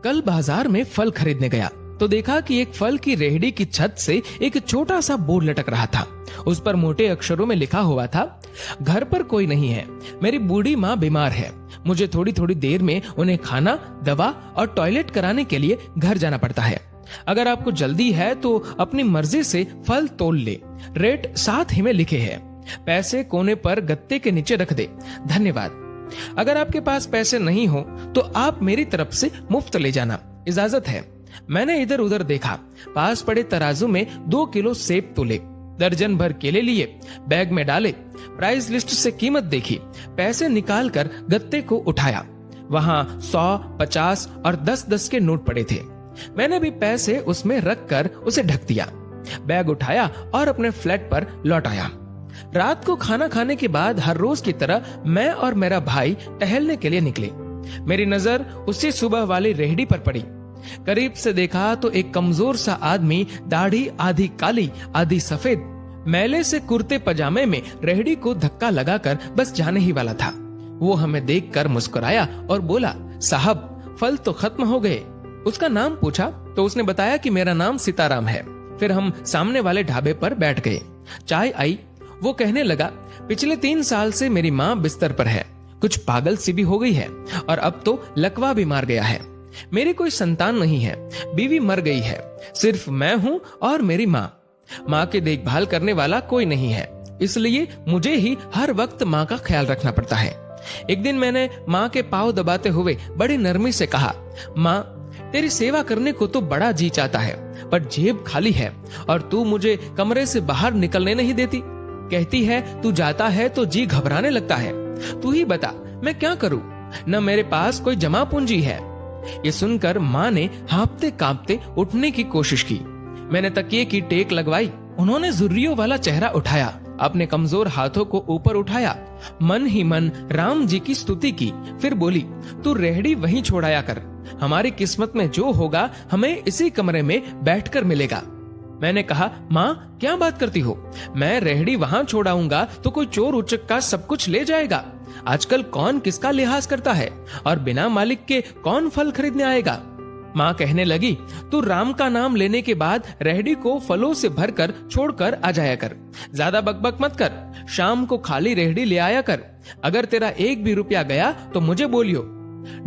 कल बाजार में फल खरीदने गया तो देखा कि एक फल की रेहड़ी की छत से एक छोटा सा बोर्ड लटक रहा था। उस पर मोटे अक्षरों में लिखा हुआ था, घर पर कोई नहीं है, मेरी बूढ़ी माँ बीमार है, मुझे थोड़ी थोड़ी देर में उन्हें खाना, दवा और टॉयलेट कराने के लिए घर जाना पड़ता है। अगर आपको जल्दी है तो अपनी मर्जी से फल तोल ले, रेट साथ ही में लिखे हैं, पैसे कोने पर गत्ते के नीचे रख दे, धन्यवाद। अगर आपके पास पैसे नहीं हो तो आप मेरी तरफ से मुफ्त ले जाना, इजाजत है। मैंने इधर उधर देखा, पास पड़े तराजू में 2 किलो सेब तोले, दर्जन भर केले लिए, बैग में डाले, प्राइस लिस्ट से कीमत देखी, पैसे निकालकर गत्ते को उठाया। वहां 100, 50 और 10-10 के नोट पड़े थे। मैंने भी पैसे उसमें रखकर उसे ढक दिया, बैग उठाया और अपने फ्लैट पर लौट आया। रात को खाना खाने के बाद हर रोज की तरह मैं और मेरा भाई टहलने के लिए निकले। मेरी नजर उसी सुबह वाली रेहड़ी पर पड़ी। करीब से देखा तो एक कमजोर सा आदमी, दाढ़ी आधी काली आधी सफेद, मैले से कुर्ते पजामे में रेहड़ी को धक्का लगाकर बस जाने ही वाला था। वो हमें देखकर मुस्कुराया और बोला, साहब फल तो खत्म हो गए। उसका नाम पूछा तो उसने बताया कि मेरा नाम सीताराम है। फिर हम सामने वाले ढाबे पर बैठ गए। चाय आई। वो कहने लगा, पिछले 3 साल से मेरी माँ बिस्तर पर है, कुछ पागल सी भी हो गई है और अब तो लकवा भी मार गया है। मेरी कोई संतान नहीं है, बीवी मर गई है, सिर्फ मैं हूँ और मेरी माँ। माँ की देखभाल करने वाला कोई नहीं है, इसलिए मुझे ही हर वक्त माँ का ख्याल रखना पड़ता है। एक दिन मैंने माँ के पाँव दबाते हुए बड़ी नरमी से कहा, माँ तेरी सेवा करने को तो बड़ा जी चाहता है, पर जेब खाली है और तू मुझे कमरे से बाहर निकलने नहीं देती। कहती है तू जाता है तो जी घबराने लगता है। तू ही बता मैं क्या करूं, न मेरे पास कोई जमा पूंजी है। ये सुनकर माँ ने हाँफते कांपते उठने की कोशिश की। मैंने तकिए की टेक लगवाई। उन्होंने जुर्रियों वाला चेहरा उठाया, अपने कमजोर हाथों को ऊपर उठाया, मन ही मन राम जी की स्तुति की। फिर बोली, तू रेहड़ी वहीं छोड़ाया कर, हमारी किस्मत में जो होगा हमें इसी कमरे में बैठकर मिलेगा। मैंने कहा, माँ क्या बात करती हो, मैं रेहड़ी वहां छोड़ाऊंगा तो कोई चोर उचक्का सब कुछ ले जाएगा। आजकल कौन किसका लिहाज करता है और बिना मालिक के कौन फल खरीदने आएगा। माँ कहने लगी, तू राम का नाम लेने के बाद रेहड़ी को फलों से भरकर छोड़कर आ जाया कर, ज्यादा बकबक मत कर, शाम को खाली रेहड़ी ले आया कर। अगर तेरा 1 भी रुपया गया तो मुझे बोलियो।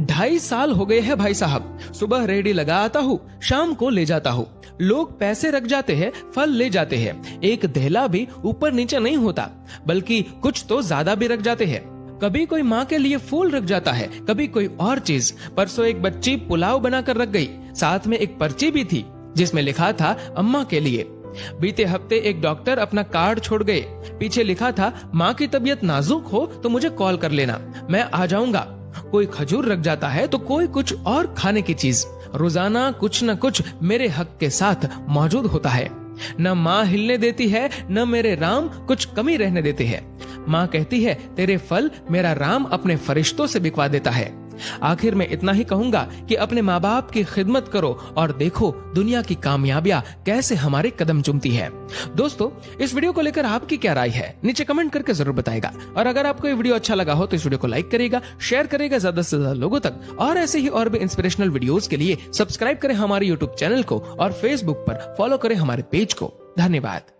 2.5 साल हो गए हैं भाई साहब, सुबह रेहड़ी लगा आता हूँ, शाम को ले जाता हूँ। लोग पैसे रख जाते हैं, फल ले जाते हैं, एक धेला भी ऊपर नीचे नहीं होता, बल्कि कुछ तो ज्यादा भी रख जाते हैं। कभी कोई माँ के लिए फूल रख जाता है, कभी कोई और चीज। परसों एक बच्ची पुलाव बनाकर रख गई, साथ में एक पर्ची भी थी जिसमें लिखा था अम्मा के लिए। बीते हफ्ते एक डॉक्टर अपना कार्ड छोड़ गए, पीछे लिखा था माँ की तबीयत नाजुक हो तो मुझे कॉल कर लेना, मैं आ जाऊंगा। कोई खजूर रख जाता है तो कोई कुछ और खाने की चीज। रोजाना कुछ न कुछ मेरे हक के साथ मौजूद होता है। न माँ हिलने देती है, न मेरे राम कुछ कमी रहने देते हैं। माँ कहती है, तेरे फल मेरा राम अपने फरिश्तों से बिकवा देता है। आखिर में इतना ही कहूंगा कि अपने माँ बाप की खिदमत करो और देखो दुनिया की कामयाबियां कैसे हमारे कदम चूमती है। दोस्तों, इस वीडियो को लेकर आपकी क्या राय है, नीचे कमेंट करके जरूर बताएगा। और अगर आपको ये वीडियो अच्छा लगा हो तो इस वीडियो को लाइक करेगा, शेयर करेगा ज्यादा से ज्यादा लोगों तक। और ऐसे ही और भी इंस्पिरेशनल वीडियोस के लिए सब्सक्राइब करें हमारे यूट्यूब चैनल को और फेसबुक पर फॉलो करें हमारे पेज को। धन्यवाद।